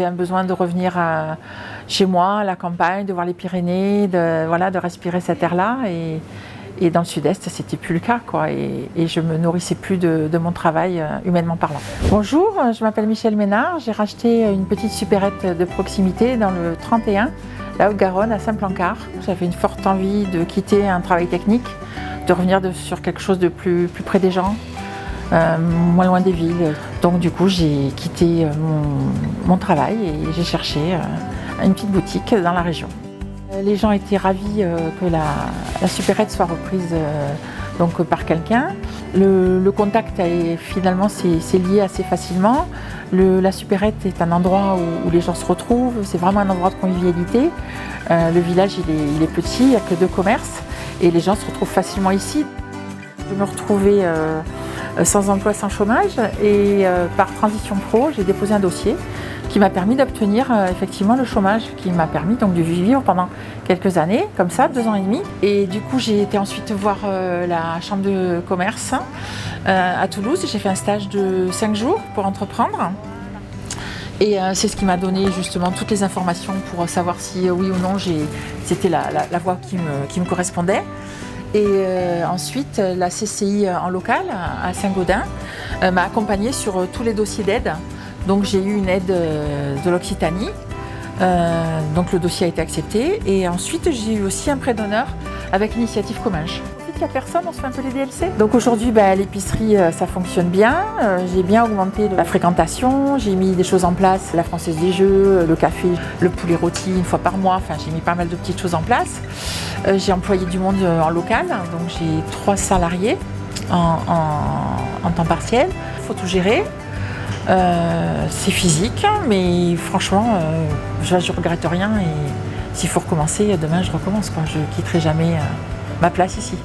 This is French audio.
j'avais un besoin de revenir chez moi, à la campagne, de voir les Pyrénées, de respirer cet air-là. Et dans le sud-est, c'était plus le cas, quoi. Et je me nourrissais plus de mon travail, humainement parlant. Bonjour, je m'appelle Michèle Ménard. J'ai racheté une petite supérette de proximité dans le 31, la Haute-Garonne, à Saint-Plancard. J'avais une forte envie de quitter un travail technique, de revenir sur quelque chose de plus près des gens, moins loin des villes. Donc du coup, j'ai quitté mon travail et j'ai cherché une petite boutique dans la région. Les gens étaient ravis que la supérette soit reprise par quelqu'un. Le contact, finalement, c'est lié assez facilement. La supérette est un endroit où les gens se retrouvent, c'est vraiment un endroit de convivialité. Le village, il est petit, il n'y a que 2 commerces et les gens se retrouvent facilement ici. Je me retrouvais sans emploi, sans chômage et par Transition Pro, j'ai déposé un dossier qui m'a permis d'obtenir effectivement le chômage, qui m'a permis donc de vivre pendant quelques années, comme ça, 2 ans et demi. Et du coup, j'ai été ensuite voir la chambre de commerce à Toulouse. J'ai fait un stage de 5 jours pour entreprendre. Et c'est ce qui m'a donné justement toutes les informations pour savoir si oui ou non c'était la voie qui me correspondait. Et ensuite, la CCI en local à Saint-Gaudin m'a accompagnée sur tous les dossiers d'aide. Donc j'ai eu une aide de l'Occitanie, donc le dossier a été accepté. Et ensuite j'ai eu aussi un prêt d'honneur avec l'initiative Comminges. Il n'y a personne, on se fait un peu les DLC. Donc aujourd'hui, l'épicerie, ça fonctionne bien. J'ai bien augmenté la fréquentation, j'ai mis des choses en place, la Française des Jeux, le café, le poulet rôti une fois par mois. Enfin, j'ai mis pas mal de petites choses en place. J'ai employé du monde en local, donc j'ai 3 salariés en temps partiel. Il faut tout gérer. C'est physique, mais franchement, je ne regrette rien et s'il faut recommencer, demain je recommence, quoi. Je ne quitterai jamais ma place ici.